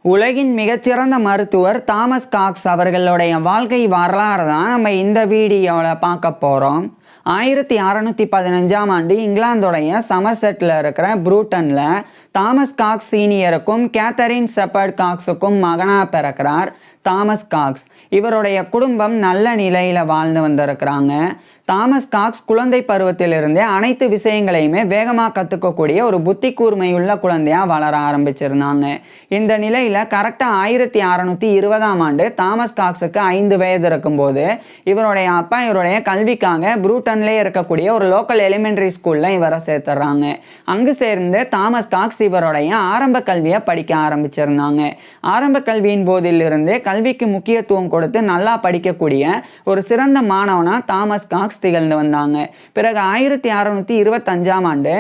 உலகின் மிகச்சிறந்த மருத்துவர் தாமஸ் காக்ஸ் அவர்களுடைய வாழ்க்கை வரலாறு தான் நம்ம இந்த வீடியோவில் பார்க்க போகிறோம். 1615ஆம் ஆண்டு இங்கிலாந்துடைய சமர்செட்டில் இருக்கிற ப்ரூட்டனில் தாமஸ் காக்ஸ் சீனியருக்கும் கேத்தரின் ஷெப்பர்ட் காக்ஸுக்கும் மகனாக பிறக்கிறார் தாமஸ் காக்ஸ். இவருடைய குடும்பம் நல்ல நிலையில் வாழ்ந்து வந்திருக்கிறாங்க. தாமஸ் காக்ஸ் குழந்தை பருவத்திலிருந்தே அனைத்து விஷயங்களையுமே வேகமாக கற்றுக்கக்கூடிய ஒரு புத்தி கூர்மையுள்ள குழந்தையாக வளர ஆரம்பிச்சிருந்தாங்க. இந்த நிலையில் கரெக்டாக 1620ஆம் ஆண்டு தாமஸ் காக்ஸுக்கு 5 வயது இருக்கும்போது இவருடைய அப்பா இவருடைய கல்விக்காக ப்ரூட்டன்லேயே இருக்கக்கூடிய ஒரு லோக்கல் எலிமெண்ட்ரி ஸ்கூலில் இவரை சேர்த்துறாங்க. அங்கு சேர்ந்து தாமஸ் காக்ஸ் இவருடைய ஆரம்ப கல்வியை படிக்க ஆரம்பிச்சிருந்தாங்க. ஆரம்ப கல்வியின் போதிலிருந்தே கல்விக்கு முக்கியத்துவம் கொடுத்து நல்லா படிக்கக்கூடிய ஒரு சிறந்த மாணவனாக தாமஸ் காக்ஸ் திகழ்ந்து வந்தாங்க. பிறகு 1625ஆம் ஆண்டு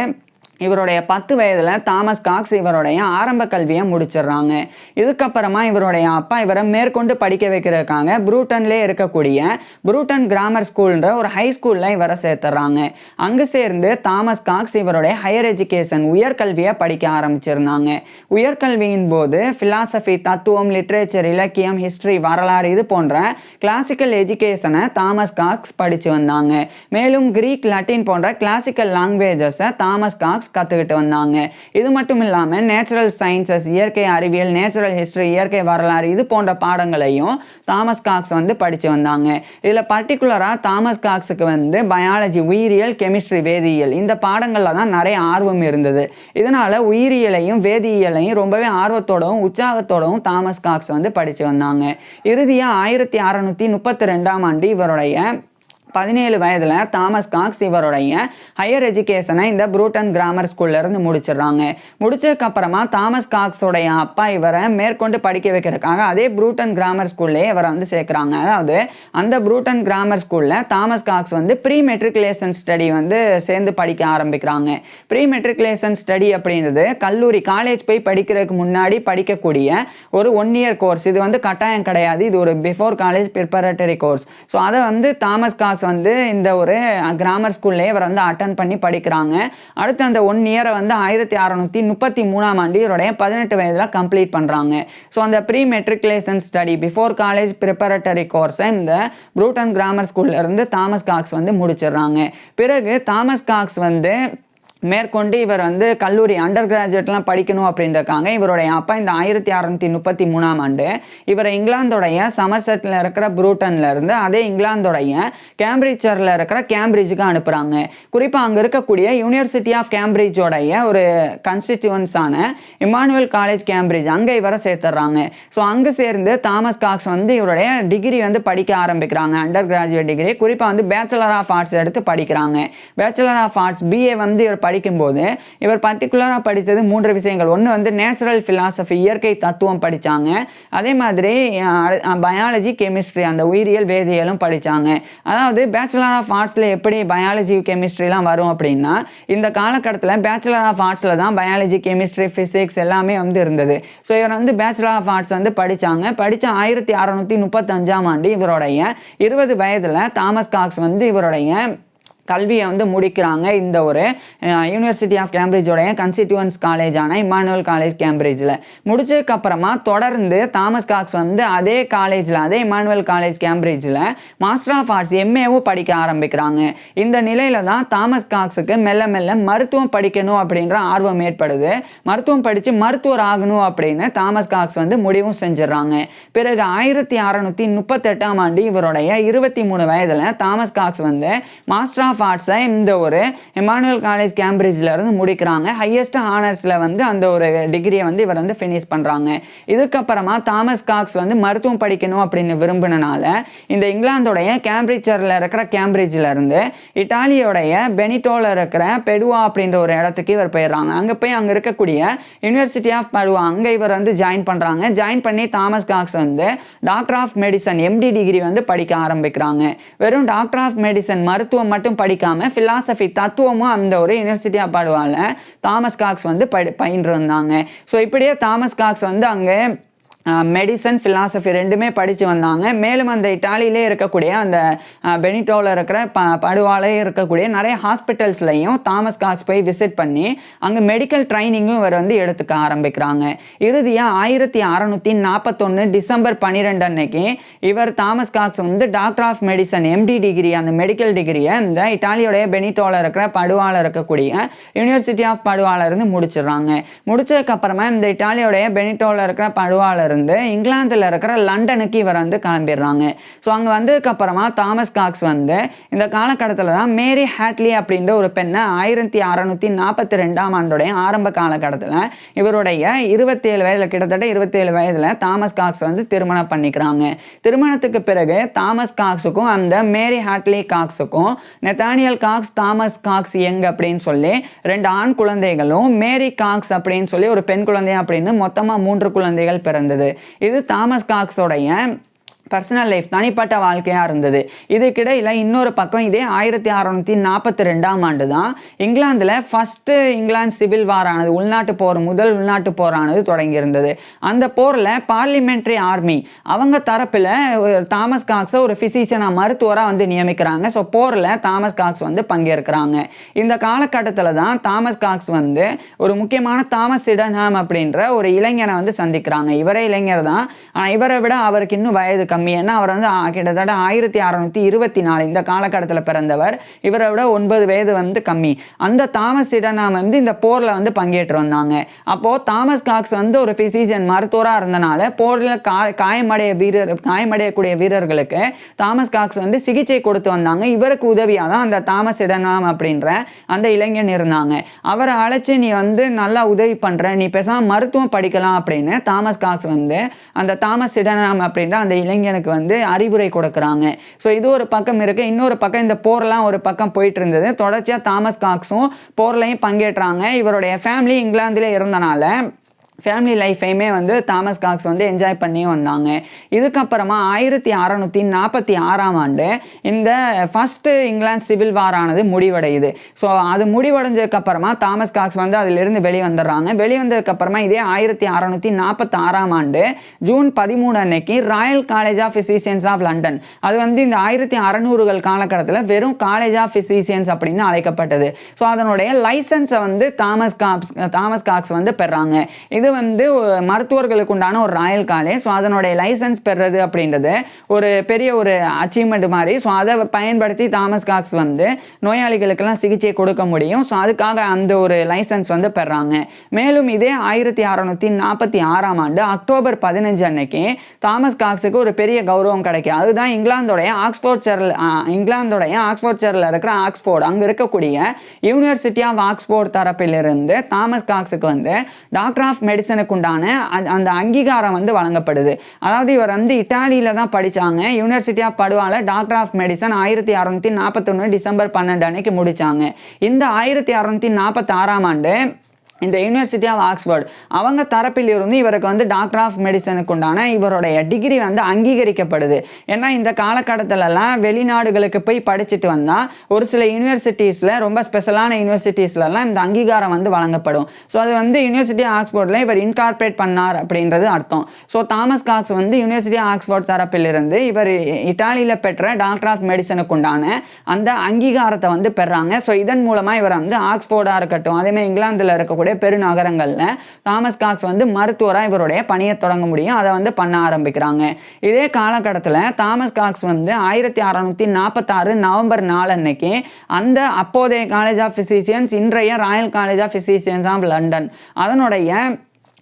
இவருடைய 10 வயதில் தாமஸ் காக்ஸ் இவருடைய ஆரம்ப கல்வியை முடிச்சிடுறாங்க. இதுக்கப்புறமா இவருடைய அப்பா இவரை மேற்கொண்டு படிக்க வைக்கிறதுக்காக ப்ரூட்டன்லேயே இருக்கக்கூடிய ப்ரூட்டன் கிராமர் ஸ்கூல்ன்ற ஒரு ஹை ஸ்கூலில் இவரை சேர்த்துறாங்க. அங்கு சேர்ந்து தாமஸ் காக்ஸ் இவருடைய ஹையர் எஜுகேஷன் உயர்கல்வியை படிக்க ஆரம்பிச்சிருந்தாங்க. உயர்கல்வியின் போது ஃபிலாசபி, தத்துவம், லிட்ரேச்சர், இலக்கியம், ஹிஸ்ட்ரி, வரலாறு இது போன்ற கிளாசிக்கல் எஜுகேஷனை தாமஸ் காக்ஸ் படித்து வந்தாங்க. மேலும் கிரீக், லட்டின் போன்ற கிளாசிக்கல் லாங்குவேஜஸை தாமஸ் காக்ஸ் கற்றுக்கிட்டு வந்தாங்க. இது மட்டும் இல்லாமல் நேச்சுரல் சயின்சஸ், இயற்கை அறிவியல், நேச்சுரல் ஹிஸ்ட்ரி, இயற்கை வரலாறு இது போன்ற பாடங்களையும் தாமஸ் காக்ஸ் படித்து வந்தாங்க. இதில் பர்டிகுலராக தாமஸ் காக்ஸுக்கு பயாலஜி, உயிரியல், கெமிஸ்ட்ரி, வேதியியல் இந்த பாடங்களில் தான் நிறைய ஆர்வம் இருந்தது. இதனால் உயிரியலையும் வேதியியலையும் ரொம்பவே ஆர்வத்தோடவும் உற்சாகத்தோடவும் தாமஸ் காக்ஸ் படித்து வந்தாங்க. இறுதியாக 1632ஆம் ஆண்டு இவருடைய 17 வயதில் தாமஸ் காக்ஸ் இவருடைய ஹையர் எஜுகேஷனை இந்த ப்ரூட்டன் கிராமர் ஸ்கூல்லேருந்து முடிச்சிடுறாங்க. முடிச்சதுக்கப்புறமா தாமஸ் காக்ஸோடைய அப்பா இவரை மேற்கொண்டு படிக்க வைக்கிறதுக்காக அதே ப்ரூட்டன் கிராமர் ஸ்கூல்லே இவரை சேர்க்குறாங்க. அதாவது அந்த ப்ரூட்டன் கிராமர் ஸ்கூலில் Thomas Cox pre matriculation study சேர்ந்து படிக்க ஆரம்பிக்கிறாங்க. ப்ரீ மெட்ரிகுலேஷன் ஸ்டடி அப்படின்றது கல்லூரி, காலேஜ் போய் படிக்கிறதுக்கு முன்னாடி படிக்கக்கூடிய ஒரு 1 இயர் கோர்ஸ். இது கட்டாயம் கிடையாது. இது ஒரு before college preparatory course. So அதை தாமஸ் காக்ஸ் இந்த ஒரு கிராமர் ஸ்கூல்லேயே இவர் அட்டென்ட் பண்ணி படிக்கிறாங்க. அடுத்து அந்த 1 இயரை 1633ஆம் ஆண்டு இவருடைய 18 வயதில் கம்ப்ளீட் பண்ணுறாங்க. ஸோ அந்த pre matriculation study before college preparatory கோர்ஸை இந்த ப்ரூட்டன் கிராமர் ஸ்கூல்லேருந்து தாமஸ் காக்ஸ் முடிச்சிடுறாங்க. பிறகு தாமஸ் காக்ஸ் மேற்கொண்டு இவர் கல்லூரி அண்டர் கிராஜுவேட்லாம் படிக்கணும் அப்படின்றக்காங்க இவருடைய அப்பா இந்த 1633ஆம் ஆண்டு இவரை இங்கிலாந்துடைய சமர்செட்டில் இருக்கிற ப்ரூட்டன்லேருந்து அதே இங்கிலாந்துடைய கேம்பிரிட்ஜரில் இருக்கிற கேம்பிரிட்ஜுக்கு அனுப்புகிறாங்க. குறிப்பாக அங்கே இருக்கக்கூடிய யூனிவர்சிட்டி ஆஃப் கேம்பிரிட்ஜோடைய ஒரு கன்ஸ்டிடியூவன்ஸான இமானுவேல் காலேஜ் கேம்பிரிட்ஜ் அங்கே இவரை சேர்த்துறாங்க. ஸோ அங்கே சேர்ந்து தாமஸ் காக்ஸ் இவருடைய டிகிரி படிக்க ஆரம்பிக்கிறாங்க. அண்டர் கிராஜுவேட் டிகிரி, குறிப்பாக பேச்சுலர் ஆஃப் ஆர்ட்ஸ் எடுத்து படிக்கிறாங்க. பேச்சுலர் ஆஃப் ஆர்ட்ஸ் பிஏ இவர் படிக்கும்போது இவர் பர்டிகுலராக படித்தது 3 விஷயங்கள். ஒன்று நேச்சுரல் ஃபிலாசபி, இயற்கை தத்துவம் படித்தாங்க. அதே மாதிரி பயாலஜி, கெமிஸ்ட்ரி அந்த உயிரியல் வேதியியலும் படித்தாங்க. அதாவது பேச்சுலர் ஆஃப் ஆர்ட்ஸில் எப்படி பயாலஜி, கெமிஸ்ட்ரிலாம் வரும் அப்படின்னா இந்த காலகட்டத்தில் பேச்சுலர் ஆஃப் ஆர்ட்ஸில் தான் பயாலஜி, கெமிஸ்ட்ரி, ஃபிசிக்ஸ் எல்லாமே இருந்தது. ஸோ இவர் பேச்சுலர் ஆஃப் ஆர்ட்ஸ் படித்தாங்க. படித்த 1635ஆம் ஆண்டு இவருடைய 20 வயதில் தாமஸ் காக்ஸ் இவருடைய கல்வியை முடிக்கிறாங்க. இந்த ஒரு யூனிவர்சிட்டி ஆஃப் கேம்பிரிட்ஜோடைய கன்ஸ்டிடியூவன்ஸ் காலேஜான இமானுவேல் காலேஜ் கேம்பிரிட்ஜில் முடிச்சதுக்கப்புறமா தொடர்ந்து தாமஸ் காக்ஸ் அதே காலேஜில், அதே இமானுவேல் காலேஜ் கேம்பிரிட்ஜில் மாஸ்டர் ஆஃப் ஆர்ட்ஸ் எம்ஏவும் படிக்க ஆரம்பிக்கிறாங்க. இந்த நிலையில் தான் தாமஸ் காக்ஸுக்கு மெல்ல மெல்ல மருத்துவம் படிக்கணும் அப்படின்ற ஆர்வம் ஏற்படுது. மருத்துவம் படித்து மருத்துவர் ஆகணும் அப்படின்னு தாமஸ் காக்ஸ் முடிவும் செஞ்சிடறாங்க. பிறகு 1638ஆம் ஆண்டு இவருடைய 23 வயதில் தாமஸ் காக்ஸ் மாஸ்டர் ஆஃப் ஆர்ட்ஸை இந்த ஒரு இமானுவேல் காலேஜ் கேம்பிரிட்ஜில் இருந்து முடிக்கிறாங்க. ஹையஸ்ட் ஹானர்ஸில் அந்த ஒரு டிகிரியை இவர் ஃபினிஷ் பண்ணுறாங்க. இதுக்கப்புறமா தாமஸ் காக்ஸ் மருத்துவம் படிக்கணும் அப்படின்னு விரும்பினால இந்த இங்கிலாந்துடைய கேம்பிரிட்ஜரில் இருக்கிற கேம்பிரிட்ஜில் இருந்து இட்டாலியோடைய பெனிட்டோவில் இருக்கிற பெடுவா அப்படின்ற ஒரு இடத்துக்கு இவர் போயிடுறாங்க. அங்கே இருக்கக்கூடிய யூனிவர்சிட்டி ஆஃப் படுவா அங்கே இவர் ஜாயின் பண்ணுறாங்க. ஜாயின் பண்ணி Thomas Cox doctor of medicine MD degree படிக்க ஆரம்பிக்கிறாங்க. வெறும் டாக்டர் ஆஃப் மெடிசன் மருத்துவம் மட்டும் படிக்காம பிலாசபி, தத்துவமும் அந்த ஒரு யூனிவர்சிட்டி ஆஃப் படுவால தாமஸ் காக்ஸ் பயின்று வந்தாங்க. ஸோ இப்படியே தாமஸ் காக்ஸ் அங்கே மெடிசன் ஃபிலாசபி ரெண்டுமே படித்து வந்தாங்க. மேலும் அந்த இட்டாலியிலே இருக்கக்கூடிய அந்த பெனிட்டோவில் இருக்கிற படுவாலே இருக்கக்கூடிய நிறைய ஹாஸ்பிட்டல்ஸ்லையும் தாமஸ் காக்ஸ் போய் விசிட் பண்ணி அங்கே மெடிக்கல் ட்ரைனிங்கும் இவர் வந்து எடுத்துக்க ஆரம்பிக்கிறாங்க. இறுதியாக 1641 டிசம்பர் 12 அன்னைக்கு இவர் தாமஸ் காக்ஸ் வந்து doctor of medicine MD degree அந்த மெடிக்கல் டிகிரியை இந்த இட்டாலியோடைய பெனிட்டோவில் இருக்கிற படுவாவில் இருக்கக்கூடிய யூனிவர்சிட்டி ஆஃப் படுவாவில் இருந்து முடிச்சிடுறாங்க. முடிச்சதுக்கப்புறமா இந்த இட்டாலியோடைய பெனிட்டோவில் இருக்கிற படுவாவில் இருந்து இங்கிலாந்தில் இருக்கிற லண்டனுக்கு இவர் வந்து கிளம்பிடுறாங்க. ஸோ அங்கே வந்ததுக்கப்புறமா தாமஸ் காக்ஸ் வந்து இந்த காலகட்டத்தில் தான் மேரி ஹேட்லி அப்படின்ற ஒரு பெண்ணை 1642ஆம் ஆண்டுடைய ஆரம்ப காலகட்டத்தில் இவருடைய 27 வயதில் கிட்டத்தட்ட 27 வயதில் தாமஸ் காக்ஸ் வந்து திருமணம் பண்ணிக்கிறாங்க. திருமணத்துக்கு பிறகு தாமஸ் காக்ஸுக்கும் அந்த மேரி ஹேட்லி காக்ஸுக்கும் Nathaniel Cox Thomas Cox young அப்படின்னு சொல்லி 2 ஆண் குழந்தைகளும் மேரி காக்ஸ் அப்படின்னு சொல்லி ஒரு பெண் குழந்தை அப்படின்னு மொத்தமாக 3 குழந்தைகள் பிறந்தது. இது தாமஸ் காக்ஸோடைய பர்சனல் லைஃப் தனிப்பட்ட வாழ்க்கையாக இருந்தது. இதுக்கிடையில் இன்னொரு பக்கம் இதே 1642ஆம் ஆண்டு தான் இங்கிலாந்தில் ஃபஸ்ட்டு இங்கிலாந்து சிவில் வாரானது முதல் உள்நாட்டு போரானது தொடங்கியிருந்தது. அந்த போரில் பார்லிமெண்ட்ரி ஆர்மி அவங்க தரப்பில் தாமஸ் காக்ஸை ஒரு ஃபிசிஷியனாக மருத்துவராக வந்து நியமிக்கிறாங்க. ஸோ போரில் தாமஸ் காக்ஸ் வந்து பங்கேற்கிறாங்க. இந்த காலகட்டத்தில் தான் தாமஸ் காக்ஸ் வந்து ஒரு முக்கியமான தாமஸ் சிடன்ஹாம் அப்படின்ற ஒரு இளைஞனை வந்து சந்திக்கிறாங்க. இவரே இளைஞர் தான், ஆனால் இவரை விட அவருக்கு இன்னும் வயது கம்மி. ஏன்னா அவர் வந்து கிட்டத்தட்ட 1624 இந்த காலகட்டத்தில் பிறந்தவர். இவரை விட 9 வயது வந்து கம்மி. அந்த தாமஸ் சிடன்ஹாம் வந்து இந்த போரில் வந்து பங்கேற்று வந்தாங்க. அப்போது தாமஸ் காக்ஸ் வந்து ஒரு ஃபிசிஷியன் மருத்துவராக இருந்தனால போரில் காயமடையக்கூடிய வீரர்களுக்கு தாமஸ் காக்ஸ் வந்து சிகிச்சை கொடுத்து வந்தாங்க. இவருக்கு உதவியாக தான் அந்த தாமஸ் சிடன்ஹாம் அப்படின்ற அந்த இளைஞன் இருந்தாங்க. அவரை அழைச்சி நீ வந்து நல்லா உதவி பண்ணுற, நீ பேசாமல் மருத்துவம் படிக்கலாம் அப்படின்னு தாமஸ் காக்ஸ் வந்து அந்த தாமஸ் சிடன்ஹாம் அப்படின்ற அந்த இளைஞனுக்கு வந்து அறிவுரை கொடுக்குறாங்க. ஸோ இது ஒரு பக்கம் இருக்கு. இன்னொரு பக்கம் இந்த போர்லாம் ஒரு பக்கம் போயிட்டு இருந்தது. தொடர்ச்சியாக தாமஸ் காக்ஸும் போர்லையும் பங்கேற்றாங்க. இவருடைய ஃபேமிலி இங்கிலாந்தில் இருந்தனால ஃபேமிலி லைஃபையுமே வந்து தாமஸ் காக்ஸ் வந்து என்ஜாய் பண்ணி வந்தாங்க. இதுக்கப்புறமா 1646ஆம் ஆண்டு இந்த ஃபஸ்ட்டு இங்கிலாந்து சிவில் வாரானது முடிவடையுது. ஸோ அது முடிவடைஞ்சதுக்கப்புறமா தாமஸ் காக்ஸ் வந்து அதிலிருந்து வெளிவந்துடுறாங்க. வெளிவந்ததுக்கப்புறமா இதே 1646ஆம் ஆண்டு ஜூன் 13 அன்னைக்கு Royal college of physicians of London, அது வந்து இந்த 1600கள் காலகட்டத்தில் வெறும் காலேஜ் ஆஃப் ஃபிசிஷியன்ஸ் அப்படின்னு அழைக்கப்பட்டது. ஸோ அதனுடைய லைசன்ஸை வந்து தாமஸ் காக்ஸ் வந்து பெறாங்க. இது வந்து மருத்துவர்களுக்கு உண்டான ஒரு ராயல் காலேஜ். ஸோ அதனுடைய லைசன்ஸ் பெறுறது அப்படின்றது ஒரு பெரிய ஒரு அச்சீவ்மெண்ட் மாதிரி. ஸோ அதை பயன்படுத்தி தாமஸ் காக்ஸ் வந்து நோயாளிகளுக்கெல்லாம் சிகிச்சை கொடுக்க முடியும். ஸோ அதுக்காக அந்த ஒரு லைசன்ஸ் வந்து பெறாங்க. மேலும் இதே 1646ஆம் ஆண்டு அக்டோபர் 15 அன்னைக்கு தாமஸ் காக்ஸுக்கு ஒரு பெரிய கௌரவம் கிடைக்கும். அதுதான் இங்கிலாந்தோடைய ஆக்ஸ்போர்ட்ஷையரில் இருக்கிற ஆக்ஸ்போர்ட், அங்கே இருக்கக்கூடிய யூனிவர்சிட்டி ஆஃப் ஆக்ஸ்போர்ட் தரப்பிலிருந்து தாமஸ் காக்ஸுக்கு வந்து டாக்டர் ஆஃப் மெடிசனுக்கு உண்டான அந்த அங்கீகாரம் வந்து வழங்கப்படுது. அதாவது இவர் வந்து இட்டாலியில தான் படிச்சாங்க. யூனிவர்சிட்டி ஆஃப் படுவால டாக்டர் ஆஃப் மெடிசன் 1641 டிசம்பர் 12 அன்னைக்கு முடிச்சாங்க. இந்த 1646ஆம் ஆண்டு இந்த யூனிவர்சிட்டி ஆஃப் ஆக்ஸ்போர்ட் அவங்க தரப்பில் இருந்து இவருக்கு வந்து டாக்டர் ஆஃப் மெடிசனுக்கு உண்டான இவருடைய டிகிரி வந்து அங்கீகரிக்கப்படுது. ஏன்னா இந்த காலகட்டத்திலலாம் வெளிநாடுகளுக்கு போய் படிச்சுட்டு வந்தால் ஒரு சில யூனிவர்சிட்டிஸில் ரொம்ப ஸ்பெஷலான யூனிவர்சிட்டிஸ்லாம் இந்த அங்கீகாரம் வந்து வழங்கப்படும். ஸோ அது வந்து யூனிவர்சிட்டி ஆக்ஸ்போர்டில் இவர் இன்கார்பரேட் பண்ணார் அப்படின்றது அர்த்தம். ஸோ தாமஸ் காக்ஸ் வந்து யூனிவர்சிட்டி ஆக்ஸ்போர்ட் தரப்பிலிருந்து இவர் இட்டாலியில் பெற்ற டாக்டர் ஆஃப் மெடிசனுக்கு உண்டான அந்த அங்கீகாரத்தை வந்து பெறாங்க. ஸோ இதன் மூலமாக இவர் வந்து ஆக்ஸ்போர்டாக இருக்கட்டும், அதேமாதிரி இங்கிலாந்தில் இருக்கக்கூடிய பெருநகரங்கள்ல தாமஸ் காக்ஸ் வந்து மருத்துவராக இவருடைய பணியை தொடங்க முடியும். அதை வந்து பண்ண ஆரம்பிக்கிறாங்க. இதே காலகட்டத்தில் தாமஸ் காக்ஸ் வந்து 1646 நவம்பர் 4 அன்னைக்கு அந்த அப்போதைய காலேஜ் ஆஃப் ஃபிசிஷியன்ஸ், இன்றைய Royal college of physicians of London, அதனுடைய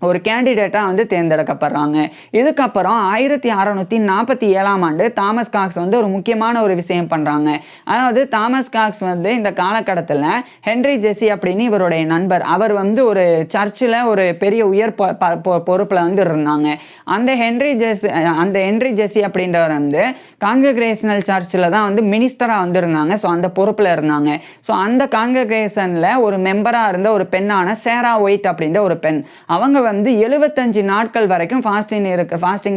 ஒரு கேண்டிடேட்டாக வந்து தேர்ந்தெடுக்கப்படுறாங்க. இதுக்கப்புறம் 1647ஆம் ஆண்டு தாமஸ் காக்ஸ் வந்து ஒரு முக்கியமான ஒரு விஷயம் பண்ணுறாங்க. அதாவது தாமஸ் காக்ஸ் வந்து இந்த காலகட்டத்தில் ஹென்ரி ஜெஸ்ஸி அப்படின்னு இவருடைய நண்பர், அவர் வந்து ஒரு சர்ச்சில் ஒரு பெரிய உயர் பொறுப்பில் வந்து இருந்தாங்க. அந்த ஹென்ரி ஜெஸ்ஸி அப்படின்றவர் வந்து கான்கிரேஷனல் சர்ச்சில் தான் வந்து மினிஸ்டராக வந்து இருந்தாங்க. ஸோ அந்த பொறுப்பில் இருந்தாங்க. ஸோ அந்த கான்கிரேஷனில் ஒரு மெம்பராக இருந்த ஒரு பெண்ணான சேரா ஒயிட் அப்படின்ற ஒரு பெண், அவங்க வந்து 75 நாட்கள் வரைக்கும் ஃபாஸ்டிங்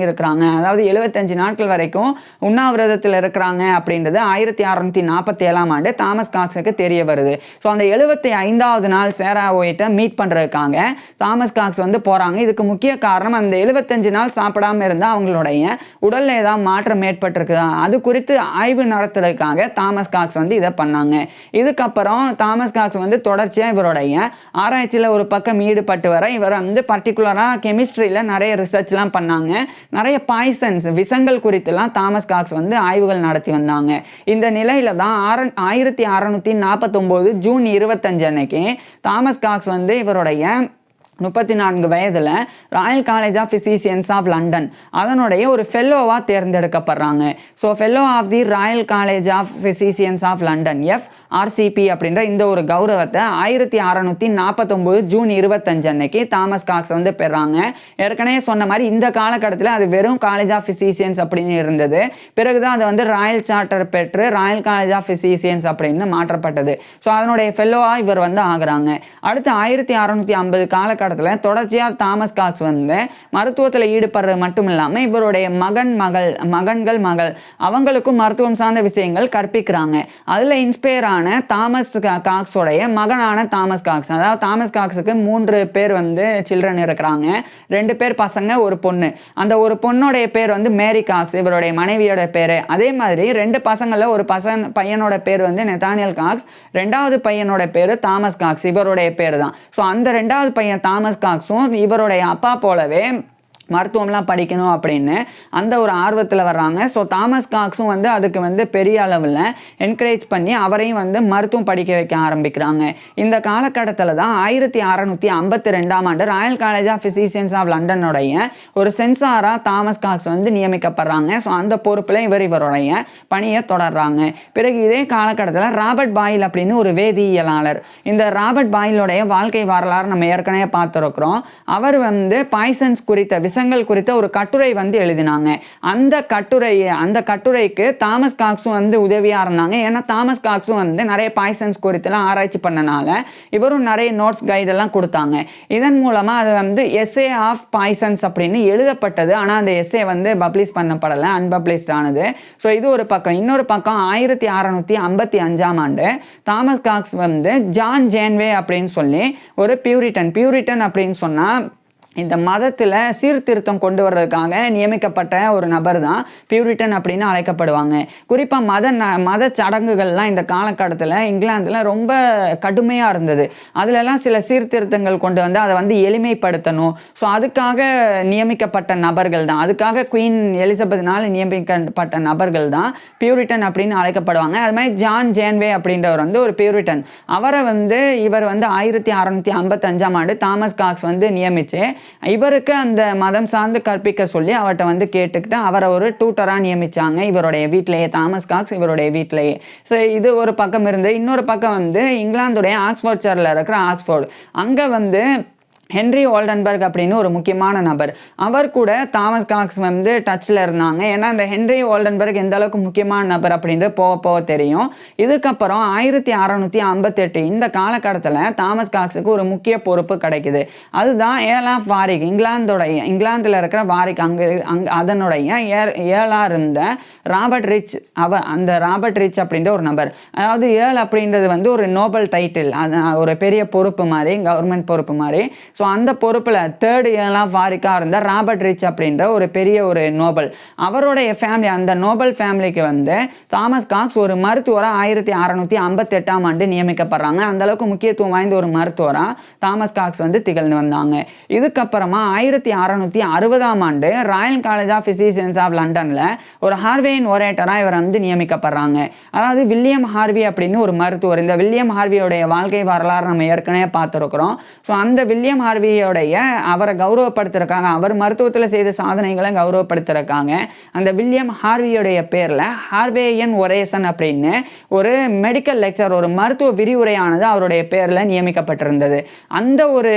இருக்கிறாங்க. அதாவது 75 நாட்கள் வரைக்கும் உண்ணாவிரதத்தில் இருக்கிறாங்க அப்படின்றது 1647ஆம் ஆண்டு தாமஸ் காக்ஸுக்கு தெரிய வருது. ஸோ அந்த 75வது நாள் சேரா ஒயிட்டை மீட் பண்ணுறதுக்காக தாமஸ் காக்ஸ் வந்து போகிறாங்க. இதுக்கு முக்கிய காரணம் அந்த 75 நாள் சாப்பிடாமல் இருந்தால் அவங்களுடைய உடலில் ஏதாவது மாற்றம் ஏற்பட்டிருக்குதா அது குறித்து ஆய்வு நடத்துறதுக்காக தாமஸ் காக்ஸ் வந்து இதை பண்ணாங்க. இதுக்கப்புறம் தாமஸ் காக்ஸ் வந்து தொடர்ச்சியாக இவருடைய ஆராய்ச்சியில் ஒரு பக்கம் ஈடுபட்டு வர இவர் வந்து பர்டிகுலராக கெமிஸ்ட்ரியில் நிறைய ரிசர்ச்லாம் பண்ணாங்க. நிறைய பாய்சன்ஸ் விஷங்கள் குறித்துலாம் தாமஸ் காக்ஸ் வந்து ஆய்வுகள் நடத்தி வந்தாங்க. இந்த நிலையில தான் 1649 ஜூன் 25 அன்னைக்கு தாமஸ் காக்ஸ் வந்து இவருடைய 34 வயதில் royal college of physicians of London அதனுடைய ஒரு ஃபெல்லோவாக தேர்ந்தெடுக்கப்படுறாங்க. So fellow of the royal college of physicians of London FRCP அப்படின்ற இந்த ஒரு கௌரவத்தை 1649 ஜூன் 25 அன்னைக்கு தாமஸ் காக்ஸ் வந்து பெறாங்க. ஏற்கனவே சொன்ன மாதிரி இந்த காலகட்டத்தில் அது வெறும் காலேஜ் ஆஃப் ஃபிசிஷியன்ஸ் அப்படின்னு இருந்தது. பிறகுதான் அது வந்து ராயல் சார்ட்டர் பெற்று ராயல் காலேஜ் ஆஃப் ஃபிசிஷியன்ஸ் அப்படின்னு மாற்றப்பட்டது. ஸோ அதனுடைய ஃபெல்லோவாக இவர் வந்து ஆகுறாங்க. அடுத்து 1650 காலகட்டத்தில் தொடர்ச்சியாக தாமஸ் காக்ஸ் வந்து மருத்துவத்தில் ஈடுபடுறது மட்டும் இல்லாமல் இவருடைய மகன்கள் அவங்களுக்கும் மருத்துவம் சார்ந்த விஷயங்கள் கற்பிக்கிறாங்க. அதில் இன்ஸ்பயர் ஆன தாமஸ் காக்ஸோடைய மகனான தாமஸ் காக்ஸ், அதாவது தாமஸ் காக்ஸுக்கு 3 பேர் வந்து சில்ட்ரன் இருக்கிறாங்க. 2 பேர் பசங்க, ஒரு பொண்ணு. அந்த ஒரு பொண்ணுடைய பேர் வந்து மேரி காக்ஸ், இவருடைய மனைவியோட பேர். அதே மாதிரி 2 பசங்களில் ஒரு பையனோட பேர் வந்து நெத்தானியல் காக்ஸ், 2வது பையனோட பேர் தாமஸ் காக்ஸ், இவருடைய பேர் தான். ஸோ அந்த 2வது பையன் தாமஸ் காக்ஸும் இவருடைய அப்பா போலவே மருத்துவம்லாம் படிக்கணும் அப்படின்னு அந்த ஒரு ஆர்வத்தில் வர்றாங்க. ஸோ தாமஸ் காக்ஸும் வந்து அதுக்கு வந்து பெரிய அளவில் என்கரேஜ் பண்ணி அவரையும் வந்து மருத்துவம் படிக்க வைக்க ஆரம்பிக்கிறாங்க. இந்த காலகட்டத்தில் தான் 1652ஆம் ஆண்டு Royal college of physicians of லண்டனுடைய ஒரு சென்சாராக தாமஸ் காக்ஸ் வந்து நியமிக்கப்படுறாங்க. ஸோ அந்த பொறுப்பில் இவருடைய பணியை தொடர்றாங்க. பிறகு இதே காலகட்டத்தில் ராபர்ட் பாயில் அப்படின்னு ஒரு வேதியியலாளர், இந்த ராபர்ட் பாயிலுடைய வாழ்க்கை வரலாறு நம்ம ஏற்கனவே பார்த்துருக்குறோம். அவர் வந்து பாய்சன்ஸ் குறித்த குறித்த ஒரு கட்டுரை வந்து எழுதினாங்க. அந்த கட்டுரைக்கு தாமஸ் காக்ஸும் வந்து உதவியா இருந்தாங்க. ஏன்னா தாமஸ் காக்ஸும் வந்து நிறைய பாய்சன்ஸ் குறித்துலாம் ஆராய்ச்சி பண்ணனால இவரும் நிறைய நோட்ஸ் கைடெல்லாம் கொடுத்தாங்க. இதன் மூலமா அது வந்து எஸ்ஏ ஆஃப் பாய்சன்ஸ் அப்படின்னு எழுதப்பட்டது. ஆனால் அந்த எஸ்ஏ வந்து பப்ளிஷ் பண்ணப்படலை, அன்பப்ளிஷ்ட் ஆனது. ஸோ இது ஒரு பக்கம். இன்னொரு பக்கம் 1655ஆம் ஆண்டு தாமஸ் காக்ஸ் வந்து ஜான் ஜேன்வே அப்படின்னு சொல்லி ஒரு பியூரிட்டன் அப்படின்னு சொன்னா இந்த மதத்தில் சீர்திருத்தம் கொண்டு வர்றதுக்காக நியமிக்கப்பட்ட ஒரு நபர் தான் பியூரிட்டன் அப்படின்னு அழைக்கப்படுவாங்க. குறிப்பாக மத சடங்குகள்லாம் இந்த காலகட்டத்தில் இங்கிலாந்தில் ரொம்ப கடுமையாக இருந்தது. அதிலெல்லாம் சில சீர்திருத்தங்கள் கொண்டு வந்து அதை வந்து எளிமைப்படுத்தணும். ஸோ அதுக்காக நியமிக்கப்பட்ட நபர்கள் தான், அதுக்காக குவீன் எலிசபெத்னால் நியமிக்கப்பட்ட நபர்கள் தான் பியூரிட்டன் அப்படின்னு அழைக்கப்படுவாங்க. அது மாதிரி ஜான் ஜேன்வே அப்படின்றவர் வந்து ஒரு பியூரிட்டன். இவர் வந்து 1655ஆம் ஆண்டு தாமஸ் காக்ஸ் வந்து நியமித்து இவருக்கு அந்த மதம் சார்ந்து கற்பிக்க சொல்லி அவர்கிட்ட வந்து கேட்டுக்கிட்டு அவரை ஒரு டியூட்டராக நியமிச்சாங்க இவருடைய வீட்டிலேயே, தாமஸ் காக்ஸ் இவருடைய வீட்டிலேயே. ஸோ இது ஒரு பக்கம் இருந்து இன்னொரு பக்கம் வந்து இங்கிலாந்துடைய ஆக்ஸ்போர்ட்ஷையரில் இருக்கிற ஆக்ஸ்போர்ட், அங்கே வந்து ஹென்ரி ஓல்டன்பர்க் அப்படின்னு ஒரு முக்கியமான நபர், அவர் கூட தாமஸ் காக்ஸ் வந்து டச்சில் இருந்தாங்க. ஏன்னா இந்த ஹென்ரி ஓல்டன்பர்க் எந்த அளவுக்கு முக்கியமான நபர் அப்படின்றது போக தெரியும். இதுக்கப்புறம் 1658 இந்த காலகட்டத்தில் தாமஸ் காக்ஸுக்கு ஒரு முக்கிய பொறுப்பு கிடைக்குது. அதுதான் ஏர்ல் ஆஃப் வாரிக், இங்கிலாந்தில் இருக்கிற வாரிக், அதனுடைய ஏர்லாக இருந்த ராபர்ட் ரிச். அந்த ராபர்ட் ரிச் அப்படின்ற ஒரு நபர், அதாவது ஏர்ல் அப்படின்றது வந்து ஒரு நோபல் டைட்டில், ஒரு பெரிய பொறுப்பு மாதிரி, கவர்மெண்ட் பொறுப்பு மாதிரி. ஸோ அந்த பொறுப்பில் 3rd ஏர்ல் ஆஃப் வாரிக்காக இருந்த ராபர்ட் ரிச் அப்படின்ற ஒரு பெரிய ஒரு நோபல், அவருடைய ஃபேமிலி, அந்த நோபல் ஃபேமிலிக்கு வந்து தாமஸ் காக்ஸ் ஒரு மருத்துவராக 1658ஆம் ஆண்டு நியமிக்கப்படுறாங்க. அந்தளவுக்கு முக்கியத்துவம் வாய்ந்த ஒரு மருத்துவராக தாமஸ் காக்ஸ் வந்து திகழ்ந்து வந்தாங்க. இதுக்கப்புறமா 1660ஆம் ஆண்டு Royal college of physicians of லண்டனில் ஒரு ஹார்வேயின் ஒரேட்டராக இவர் வந்து நியமிக்கப்படுறாங்க. அதாவது வில்லியம் ஹார்வி அப்படின்னு ஒரு மருத்துவர். இந்த வில்லியம் ஹார்வியோடைய வாழ்க்கை வரலாறு நம்ம ஏற்கனவே பார்த்துருக்குறோம். ஸோ அந்த வில்லியம் ஹார்வியோடைய அவரை கௌரவப்படுத்துறதுக்காக, அவர் மருத்துவத்தில் செய்த சாதனைகளை கௌரவப்படுத்துறதுக்காக அந்த வில்லியம் ஹார்வியோடைய பேரில் ஹார்வேயன் ஒரேசன் அப்படின்னு ஒரு மெடிக்கல் லெக்சர், ஒரு மருத்துவ விரிவுரையானது அவருடைய பேரில் நியமிக்கப்பட்டிருந்தது. அந்த ஒரு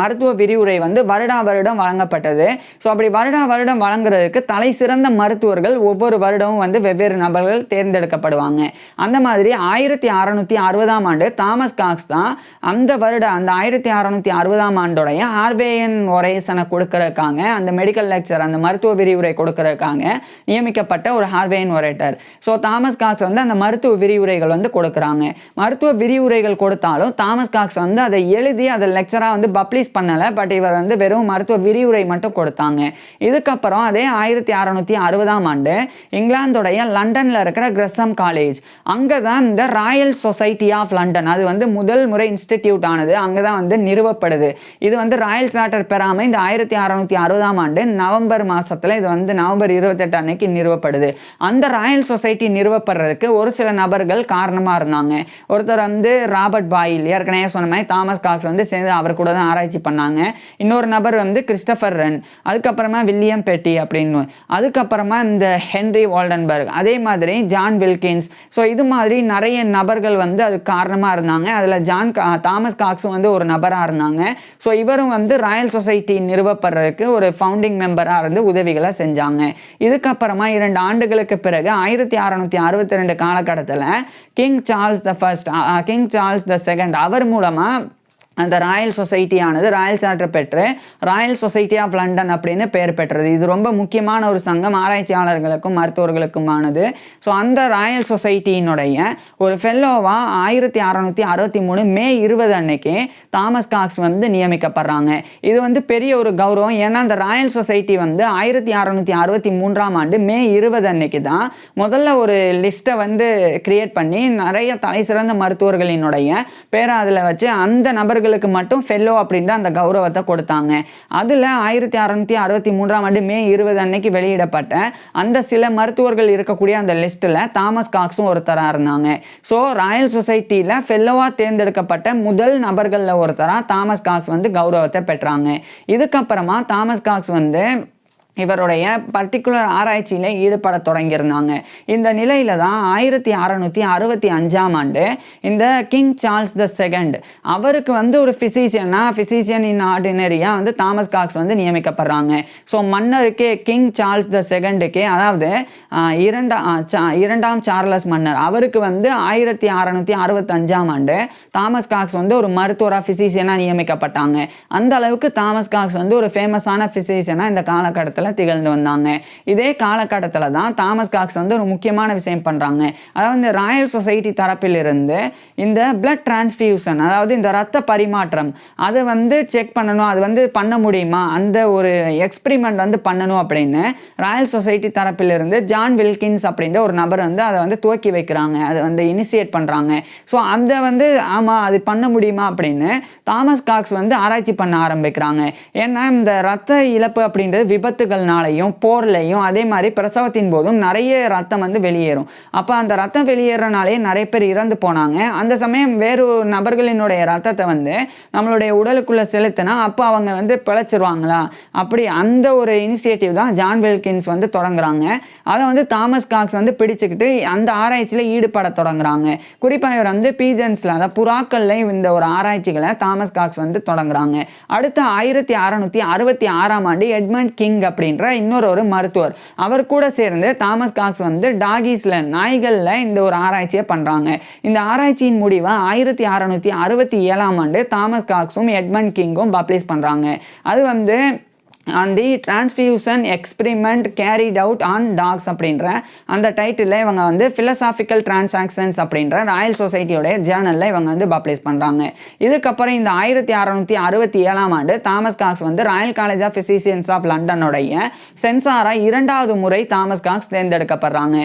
மருத்துவ விரிவுரை வந்து வருடா வருடம் வழங்கப்பட்டது. ஸோ அப்படி வருடா வருடம் வழங்குறதுக்கு தலை சிறந்த மருத்துவர்கள் ஒவ்வொரு வருடமும் வந்து வெவ்வேறு நபர்கள் தேர்ந்தெடுக்கப்படுவாங்க. அந்த மாதிரி 1660ஆம் ஆண்டு தாமஸ் காக்ஸ் தான் அந்த 1660ஆம் ஆண்டுடைய ஹார்வேயன் ஒரேசனை கொடுக்கறதுக்காக அந்த மெடிக்கல் லெக்சர் அந்த மருத்துவ விரிவுரை கொடுக்கறதுக்காக நியமிக்கப்பட்ட ஒரு ஹார்வேயன் ஒரேட்டர். ஸோ தாமஸ் காக்ஸ் வந்து அந்த மருத்துவ விரிவுரைகள் வந்து கொடுக்குறாங்க. மருத்துவ விரிவுரைகள் கொடுத்தாலும் தாமஸ் காக்ஸ் வந்து அதை எழுதி அதை லெக்சராக வந்து பப்ளிஷ் பண்ணல. பட் இவர் வந்து வெறும் மருத்துவ விரிவுரை மட்டும் கொடுத்தாங்க. இதுக்கப்புறம் அதே 1660ஆம் ஆண்டு இங்கிலாந்துடைய லண்டன்ல இருக்கிற கிரசம் காலேஜ் அங்கதான் இந்த ராயல் சொசைட்டி ஆஃப் லண்டன் அது வந்து முதல் முறை இன்ஸ்டிடியூட் ஆனது. அங்கதான் வந்து நிறுவப்படுது. இது வந்து ராயல் சார்ட்டர் பெறாம இந்த 1660ஆம் ஆண்டு நவம்பர் மாசத்துல இது வந்து நவம்பர் 28 அன்னைக்கு நிறுவப்படுது. அந்த ராயல் சொசைட்டி நிறுவப்படுறதுக்கு ஒரு சில நபர்கள் காரணமா இருந்தாங்க. ஒருத்தர் வந்து ராபர்ட் பாயில், ஏற்கனவே சொன்ன மாதிரி தாமஸ் காக்ஸ் வந்து சேர்ந்து அவர் கூட தான் ஆராய்ச்சி பண்ணாங்க. இன்னொரு நபர் வந்து கிறிஸ்டபர் ரென், அதுக்கப்புறமா வில்லியம் பெட்டி அப்படின்னு, அதுக்கப்புறமா இந்த ஹென்ரி வால்டன்பர்க், அதே மாதிரி ஜான் வில்கின்ஸ். ஸோ இது மாதிரி நிறைய நபர்கள் வந்து அதுக்கு காரணமாக இருந்தாங்க. அதில் தாமஸ் காக்ஸும் வந்து ஒரு நபராக இருந்தாங்க. ஸோ இவரும் வந்து ராயல் சொசைட்டி நிறுவப்படுறதுக்கு ஒரு ஃபவுண்டிங் மெம்பராக இருந்து உதவிகளை செஞ்சாங்க. இதுக்கப்புறமா 2 ஆண்டுகளுக்கு பிறகு 1662 காலகட்டத்தில் கிங் சார்ல்ஸ் த செகண்ட் அவர் மூலமாக அந்த ராயல் சொசைட்டியானது ராயல் சார்ட்டர் பெற்று ராயல் சொசைட்டி ஆஃப் லண்டன் அப்படின்னு பெயர் பெற்றது. இது ரொம்ப முக்கியமான ஒரு சங்கம், ஆராய்ச்சியாளர்களுக்கும் மருத்துவர்களுக்குமானது. ஸோ அந்த ராயல் சொசைட்டியினுடைய ஒரு ஃபெல்லோவா 1663 மே 20 அன்னைக்கு தாமஸ் காக்ஸ் வந்து நியமிக்கப்படுறாங்க. இது வந்து பெரிய ஒரு கௌரவம். ஏன்னா அந்த ராயல் சொசைட்டி வந்து 1663ஆம் ஆண்டு மே 20 அன்னைக்கு தான் முதல்ல ஒரு லிஸ்ட்டை வந்து கிரியேட் பண்ணி நிறைய தலை சிறந்த மருத்துவர்களினுடைய பேரை அதில் வச்சு அந்த நபர்களுக்கு மட்டும் ஃபெல்லோ அப்படின்ற அந்த கௌரவத்தை கொடுத்தாங்க. அதில் 1663ஆம் ஆண்டு மே 20 அன்னைக்கு வெளியிடப்பட்ட அந்த சில மருத்துவர்கள் இருக்கக்கூடிய அந்த லிஸ்ட்டில் தாமஸ் காக்ஸும் ஒருத்தராக இருந்தாங்க. ஸோ ராயல் சொசைட்டியில் ஃபெல்லோவாக தேர்ந்தெடுக்கப்பட்ட முதல் நபர்களில் ஒருத்தராக தாமஸ் காக்ஸ் வந்து கௌரவத்தை பெற்றாங்க. இதுக்கப்புறமா தாமஸ் காக்ஸ் வந்து இவருடைய பர்டிகுலர் ஆராய்ச்சியில் ஈடுபட தொடங்கியிருந்தாங்க. இந்த நிலையில தான் 1665ஆம் ஆண்டு இந்த கிங் சார்ல்ஸ் த செகண்ட் அவருக்கு வந்து ஒரு ஃபிசிஷியன் இன் ஆர்டினரியாக வந்து தாமஸ் காக்ஸ் வந்து நியமிக்கப்படுறாங்க. ஸோ மன்னருக்கே கிங் சார்ல்ஸ் த செகண்டுக்கே, அதாவது இரண்டாம் சார்லஸ் மன்னர், அவருக்கு வந்து 1665ஆம் ஆண்டு தாமஸ் காக்ஸ் வந்து ஒரு மருத்துவராக ஃபிசிஷியனாக நியமிக்கப்பட்டாங்க. அந்த அளவுக்கு தாமஸ் காக்ஸ் வந்து ஒரு ஃபேமஸான ஃபிசிஷியனாக இந்த காலகட்டத்தில் திகழ்ந்து வந்தாங்க. இதே காலகட்டத்தில் தான் தாமஸ் காக்ஸ் வந்து ஒரு முக்கியமான விஷயம் பண்றாங்க. அதாவது இந்த ராயல் சொசைட்டி தரப்பில் இருந்து இந்த பிளட் டிரான்ஸ்ஃபியூஷன், அதாவது இந்த ரத்த பரிமாற்றம், அதை வந்து செக் பண்ணணும், அது வந்து பண்ண முடியுமா, அந்த ஒரு எக்ஸ்பெரிமெண்ட் வந்து பண்ணணும் அப்படின்னு ராயல் சொசைட்டி தரப்பில் இருந்து ஜான் வில்கின்ஸ் அப்படின்ற ஒரு நபர் வந்து அதை வந்து துவக்கி வைக்கிறாங்க, அதை வந்து இனிஷியேட் பண்றாங்க. ஸோ அந்த வந்து ஆமா அது பண்ண முடியுமா அப்படின்னு தாமஸ் காக்ஸ் வந்து ஆராய்ச்சி பண்ண ஆரம்பிக்கிறாங்க. ஏன்னா இந்த ரத்த இழப்பு அப்படின்றது விபத்துகள் போர்லையும் அதே மாதிரி பிரசவத்தின் போதும் நிறைய ரத்தம் வந்து வெளியேறும். அப்ப அந்த ரத்தம் வெளியேறனாலே நிறைய பேர் இறந்து போனாங்க. அந்த சமயம் வேறு நபர்களினுடைய ரத்தத்தை வந்து நம்மளுடைய உடலுக்குள்ள செலுத்தினா அப்போ அவங்க வந்து பிழைச்சிருவாங்களா, அப்படி அந்த ஒரு இனிஷியேட்டிவ் தான் ஜான் வில்கின்ஸ் வந்து தொடங்குறாங்க. அதை வந்து தாமஸ் காக்ஸ் வந்து பிடிச்சுக்கிட்டு அந்த ஆராய்ச்சியில் ஈடுபட தொடங்குறாங்க. குறிப்பாக இவர் வந்து பீஜன்ஸ்ல, அதாவது புறாக்கள்ல இந்த ஒரு ஆராய்ச்சிகளை தாமஸ் காக்ஸ் வந்து தொடங்குறாங்க. அடுத்த 1666ஆம் ஆண்டு எட்மண்ட் கிங் அப்படின்ற இன்னொரு ஒரு மருத்துவர் அவர் கூட சேர்ந்து தாமஸ் காக்ஸ் வந்து டாகிஸ்ல, நாய்கள்ல இந்த ஒரு ஆராய்ச்சியை பண்றாங்க. இந்த ஆராய்ச்சியின் முடிவை 1667ஆம் ஆண்டு தாமஸ் காக்ஸும் எட்மண்ட் கிங்கும் பப்ளிஷ் பண்றாங்க. அது வந்து on the transfusion experiment carried out on dogs அப்படின்ற அந்த டைட்டில் இவங்க வந்து philosophical transactions அப்படின்ற ராயல் சொசைட்டியோட ஜேர்னலில் இவங்க வந்து பப்ளிஷ் பண்ணுறாங்க. இதுக்கப்புறம் இந்த 1667ஆம் ஆண்டு தாமஸ் காக்ஸ் வந்து royal college of physicians of லண்டனுடைய சென்சாராக 2வது முறை தாமஸ் காக்ஸ் தேர்ந்தெடுக்கப்படுறாங்க.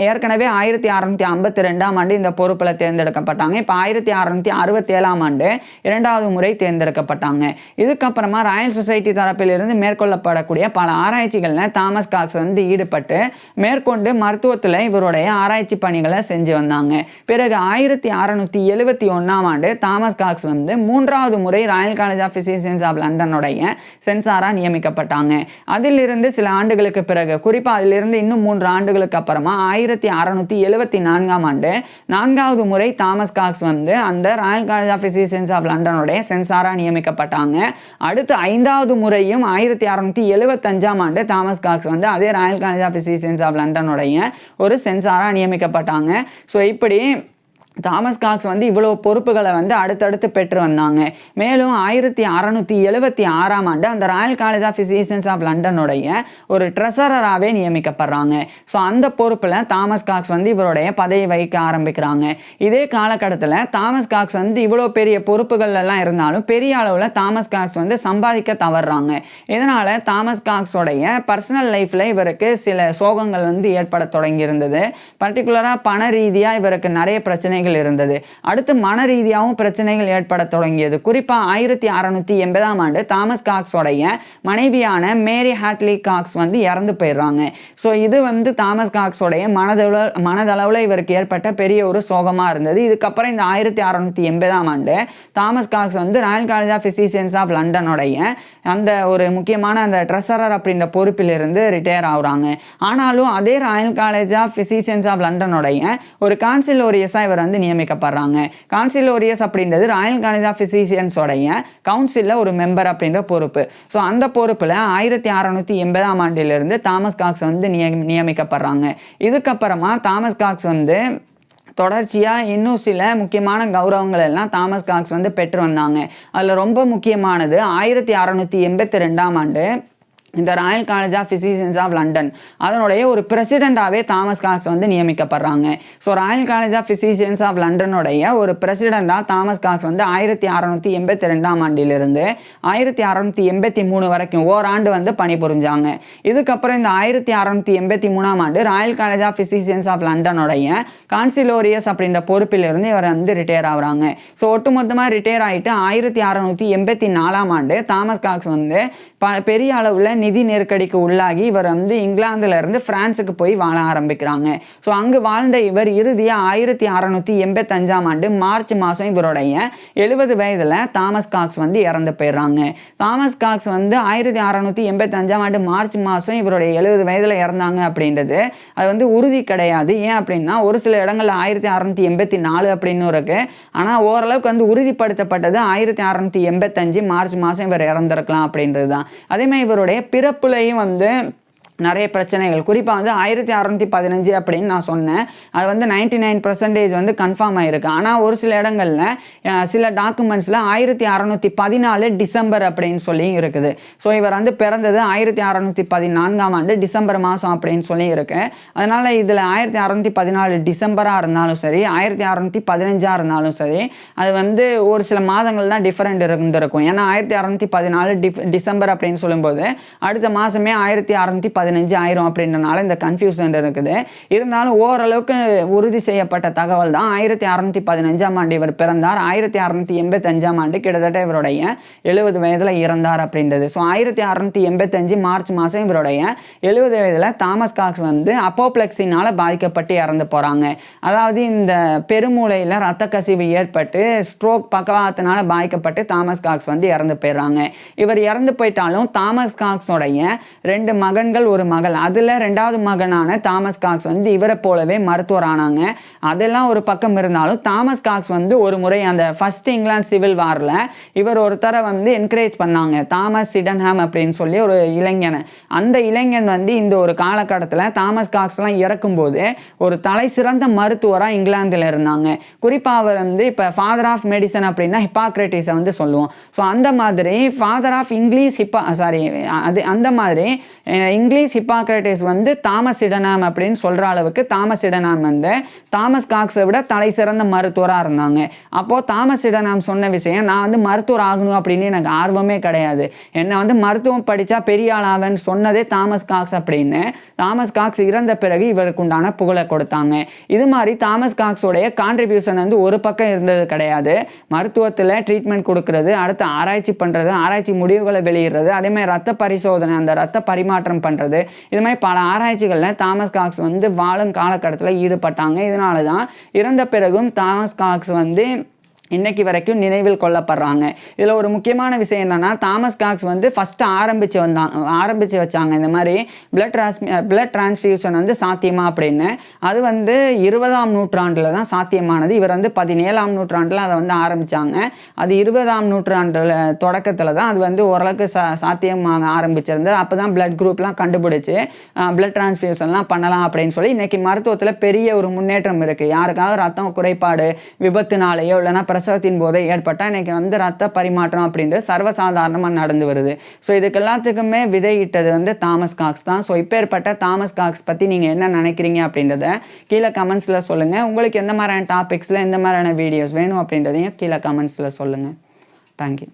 ஏற்கனவே 1652ஆம் ஆண்டு இந்த பொறுப்பில் தேர்ந்தெடுக்கப்பட்டாங்க. இப்போ 1667ஆம் ஆண்டு 2வது முறை தேர்ந்தெடுக்கப்பட்டாங்க. இதுக்கப்புறமா ராயல் சொசைட்டி தரப்பில் துறையிலிருந்து மேற்கொள்ளப்படக்கூடிய பல ஆராய்ச்சிகளில் தாமஸ் காக்ஸ் வந்து ஈடுபட்டு மேற்கொண்டு மருத்துவத்தில் இவருடைய ஆராய்ச்சி பணிகளை செஞ்சு வந்தாங்க. பிறகு 1671ஆம் ஆண்டு தாமஸ் காக்ஸ் வந்து 3வது முறை royal college of physicians of லண்டனுடைய சென்சாரா நியமிக்கப்பட்டாங்க. அதிலிருந்து சில ஆண்டுகளுக்கு பிறகு, குறிப்பாக அதிலிருந்து இன்னும் 3 ஆண்டுகளுக்கு அப்புறமா 1674ஆம் ஆண்டு 4வது முறை தாமஸ் காக்ஸ் வந்து அந்த royal college of physicians of லண்டனுடைய சென்சாரா நியமிக்கப்பட்டாங்க. அடுத்து 5வது முறையும் 1675ஆம் ஆண்டு தாமஸ் காக்ஸ் வந்து அதே royal college of physicians of லண்டனுடைய ஒரு சென்சாரா நியமிக்கப்பட்டாங்க. ஸோ இப்படி தாமஸ் காக்ஸ் வந்து இவ்வளவு பொறுப்புகளை வந்து அடுத்தடுத்து பெற்று வந்தாங்க. மேலும் 1676ஆம் ஆண்டு அந்த royal college of physicians of லண்டனுடைய ஒரு ட்ரெஸரராகவே நியமிக்கப்படுறாங்க. ஸோ அந்த பொறுப்பில் தாமஸ் காக்ஸ் வந்து இவருடைய பதவி வகிக்க ஆரம்பிக்கிறாங்க. இதே காலகட்டத்தில் தாமஸ் காக்ஸ் வந்து இவ்வளோ பெரிய பொறுப்புகள் எல்லாம் இருந்தாலும் பெரிய அளவில் தாமஸ் காக்ஸ் வந்து சம்பாதிக்க தவறுறாங்க. இதனால் தாமஸ் காக்ஸோடைய பர்சனல் லைஃப்பில் இவருக்கு சில சோகங்கள் வந்து ஏற்பட தொடங்கி இருந்தது. பர்டிகுலராக பண ரீதியாக இவருக்கு நிறைய பிரச்சனைகள் இருந்தது. அடுத்து மன ரீதியாகவும் பிரச்சனைகள் ஏற்பட தொடங்கியது. குறிப்பாக 1680ஆம் ஆண்டு தாமஸ் காக்ஸோடைய மனைவியான மேரி ஹாட்லி காக்ஸ் வந்து இறந்து போயிடுறாங்க. ஸோ இது வந்து தாமஸ் காக்ஸோடைய மனதளவில் இவருக்கு ஏற்பட்ட பெரிய ஒரு சோகமாக இருந்தது. இதுக்கப்புறம் இந்த 1680ஆம் ஆண்டு தாமஸ் காக்ஸ் வந்து royal college of physicians of லண்டனுடைய அந்த ஒரு முக்கியமான அந்த ட்ரெஸரர் அப்படின்ற பொறுப்பிலிருந்து ரிட்டையர் ஆகுறாங்க. ஆனாலும் அதே royal college of physicians of லண்டனுடைய ஒரு கான்சிலோரியஸாக இவர் வந்து நியமிக்கப்படுறாங்க. கான்சிலோரியஸ் அப்படின்றது ராயல் காலேஜ் ஆஃப் பிசிசியன்ஸோடைய கவுன்சிலில் ஒரு மெம்பர் அப்படின்ற பொறுப்பு. ஸோ அந்த பொறுப்பில் 1680ஆம் ஆண்டிலிருந்து தாமஸ் காக்ஸ் வந்து நியமிக்கப்படுறாங்க. இதுக்கப்புறமா தாமஸ் காக்ஸ் வந்து தொடர்ச்சியாக இன்னும் சில முக்கியமான கௌரவங்கள் எல்லாம் தாமஸ் காக்ஸ் வந்து பெற்று வந்தாங்க. அதில் ரொம்ப முக்கியமானது 1682ஆம் ஆண்டு இந்த royal college of physicians of London அதனுடைய ஒரு பிரசிடெண்டாகவே தாமஸ் காக்ஸ் வந்து நியமிக்கப்படுறாங்க. So royal college of physicians of லண்டனுடைய ஒரு பிரசிடெண்டாக தாமஸ் காக்ஸ் வந்து 1682ஆம் ஆண்டிலிருந்து 1683 வரைக்கும் ஓராண்டு வந்து பணிபுரிஞ்சாங்க. இதுக்கப்புறம் இந்த 1683ஆம் ஆண்டு Royal college of physicians of லண்டனுடைய கான்சிலோரியஸ் அப்படின்ற பொறுப்பிலிருந்து இவர் வந்து ரிட்டையர் ஆகுறாங்க. ஸோ ஒட்டுமொத்தமாக ரிட்டையர் ஆகிட்டு 1684ஆம் ஆண்டு தாமஸ் காக்ஸ் வந்து பெரிய அளவில் நிதி நெருக்கடிக்கு உள்ளாகி இவர் வந்து இங்கிலாந்துலேருந்து பிரான்ஸுக்கு போய் வாழ ஆரம்பிக்கிறாங்க. ஸோ அங்கு வாழ்ந்த இவர் இறுதியாக 1685ஆம் ஆண்டு மார்ச் மாதம் இவருடைய 70 வயதில் தாமஸ் காக்ஸ் வந்து இறந்து போயிடுறாங்க. தாமஸ் காக்ஸ் வந்து 1685ஆம் ஆண்டு மார்ச் மாதம் இவருடைய 70 வயதில் இறந்தாங்க அப்படின்றது அது வந்து உறுதி கிடையாது. ஏன் அப்படின்னா ஒரு சில இடங்களில் 1684 அப்படின்னு இருக்கு. ஆனால் ஓரளவுக்கு வந்து உறுதிப்படுத்தப்பட்டது 1685 மார்ச் மாதம் இவர் இறந்திருக்கலாம் அப்படின்றது தான். அதே மாதிரி இவருடைய பிறப்புலையும் வந்து நிறைய பிரச்சனைகள், குறிப்பாக வந்து 1615 அப்படின்னு நான் சொன்னேன். அது வந்து 99% வந்து கன்ஃபார்ம் ஆகிருக்கு. ஆனால் ஒரு சில இடங்களில் சில டாக்குமெண்ட்ஸில் 1614 டிசம்பர் அப்படின்னு சொல்லி இருக்குது. ஸோ இவர் வந்து பிறந்தது 1614ஆம் ஆண்டு டிசம்பர் மாதம் அப்படின்னு சொல்லி இருக்கு. அதனால் இதில் 1614 டிசம்பராக இருந்தாலும் சரி 1615 இருந்தாலும் சரி அது வந்து ஒரு சில மாதங்கள் தான் டிஃப்ரெண்ட் இருந்திருக்கும். ஏன்னா 1614 டிசம்பர் அப்படின்னு சொல்லும்போது அடுத்த மாதமே 1615 ஆயிரம் அப்படின்றனால இந்த கன்ஃபியூஷன் இருக்குது. இருந்தாலும் ஓரளவுக்கு உறுதி செய்யப்பட்ட தகவல் தான் 1615ஆம் ஆண்டு இவர் பிறந்தார். 1685ஆம் ஆண்டு கிட்டத்தட்ட இவருடைய 70 வயதில் இறந்தார் அப்படின்றது. ஸோ 1685 மார்ச் மாதம் இவருடைய 70 வயதில் தாமஸ் காக்ஸ் வந்து அப்போப்ளெக்ஸினால் பாதிக்கப்பட்டு இறந்து போகிறாங்க. அதாவது இந்த பெருமூளையில் ரத்த கசிவு ஏற்பட்டு ஸ்ட்ரோக் பக்கவாதத்தினால பாதிக்கப்பட்டு தாமஸ் காக்ஸ் வந்து இறந்து போயிடுறாங்க. இவர் இறந்து போயிட்டாலும் தாமஸ் காக்ஸோடைய 2 மகன்கள் ஒரு மகள், அதில் 2வது மகனான தாமஸ் காக்ஸ் வந்து இவரை போலவே மருத்துவர் ஆனாங்க. அதெல்லாம் ஒரு பக்கம் இருந்தாலும் தாமஸ் காக்ஸ் வந்து ஒரு முறை அந்த ஃபர்ஸ்ட் இங்கிலாந்து சிவில் வாரில் இவர் ஒருத்தரை வந்து என்கரேஜ் பண்ணாங்க. தாமஸ் சிடன்ஹாம் அப்படின்னு சொல்லி ஒரு இளைஞனை. அந்த இளைஞன் வந்து இந்த ஒரு காலகட்டத்தில் தாமஸ் காக்ஸ்லாம் இறக்கும்போது ஒரு தலை சிறந்த மருத்துவராக இங்கிலாந்தில் இருந்தாங்க. குறிப்பாக அவர் வந்து இப்போ ஃபாதர் ஆஃப் மெடிசன் அப்படின்னா ஹிப்பாக்ரட்டிஸை வந்து சொல்லுவோம். ஸோ அந்த மாதிரி ஃபாதர் ஆஃப் இங்கிலீஷ் அந்த மாதிரி இங்கிலீஷ் அட்லீஸ்ட் ஹிப்பாக்ரட்டிஸ் வந்து தாமஸ் இடனாம் அப்படின்னு சொல்கிற அளவுக்கு தாமஸ் இடனாம் வந்து தாமஸ் காக்ஸை விட தலை சிறந்த மருத்துவராக இருந்தாங்க. அப்போது தாமஸ் இடனாம் சொன்ன விஷயம், நான் வந்து மருத்துவர் ஆகணும் அப்படின்னு எனக்கு ஆர்வமே கிடையாது, என்னை வந்து மருத்துவம் படித்தா பெரிய ஆளாவேன்னு சொன்னதே தாமஸ் காக்ஸ் அப்படின்னு தாமஸ் காக்ஸ் இறந்த பிறகு இவருக்கு உண்டான புகழை கொடுத்தாங்க. இது மாதிரி தாமஸ் காக்ஸோடைய கான்ட்ரிபியூஷன் வந்து ஒரு பக்கம் இருந்தது கிடையாது. மருத்துவத்தில் ட்ரீட்மெண்ட் கொடுக்கறது, அடுத்து ஆராய்ச்சி பண்ணுறது, ஆராய்ச்சி முடிவுகளை வெளியிடுறது, அதே மாதிரி ரத்த பரிசோதனை, அந்த ரத்த பரிமாற்றம் பண்ணுறது, இது மாதிரி பல ஆராய்ச்சிகளில் தாமஸ் காக்ஸ் வந்து வாழும் காலகட்டத்தில் ஈடுபட்டாங்க. இதனால தான் இறந்த பிறகும் தாமஸ் காக்ஸ் வந்து இன்னைக்கு வரைக்கும் நினைவில் கொள்ளப்படுறாங்க. இதில் ஒரு முக்கியமான விஷயம் என்னென்னா, தாமஸ் காக்ஸ் வந்து ஃபஸ்ட்டு ஆரம்பித்து வச்சாங்க இந்த மாதிரி பிளட் டிரான்ஸ்ஃபியூஷன் வந்து சாத்தியமா அப்படின்னு. அது வந்து 20ஆம் நூற்றாண்டில் தான் சாத்தியமானது. இவர் வந்து 17ஆம் நூற்றாண்டில் அதை வந்து ஆரம்பித்தாங்க. அது 20ஆம் நூற்றாண்டில் தொடக்கத்தில் தான் அது வந்து ஓரளவுக்கு சாத்தியமாக ஆரம்பிச்சிருந்தது. அப்போ தான் பிளட் குரூப்லாம் கண்டுபிடிச்சி பிளட் டிரான்ஸ்ஃபியூஷன்லாம் பண்ணலாம் அப்படின்னு சொல்லி இன்றைக்கி மருத்துவத்தில் பெரிய ஒரு முன்னேற்றம் இருக்குது. யாருக்காவது ரத்தம் குறைபாடு விபத்துனாலேயோ இல்லைனா பிரசவத்தின் போதே ஏற்பட்டால் இன்றைக்கி வந்து ரத்த பரிமாற்றம் அப்படின்றது சர்வசாதாரணமாக நடந்து வருது. ஸோ இதுக்கு எல்லாத்துக்குமே விதையிட்டது வந்து தாமஸ் காக்ஸ் தான். ஸோ இப்பேற்பட்ட தாமஸ் காக்ஸ் பற்றி நீங்கள் என்ன நினைக்கிறீங்க அப்படின்றத கீழே கமெண்ட்ஸில் சொல்லுங்கள். உங்களுக்கு எந்த மாதிரியான டாபிக்ஸில் எந்த மாதிரியான வீடியோஸ் வேணும் அப்படின்றதையும் கீழே கமெண்ட்ஸில் சொல்லுங்கள். தேங்க்யூ.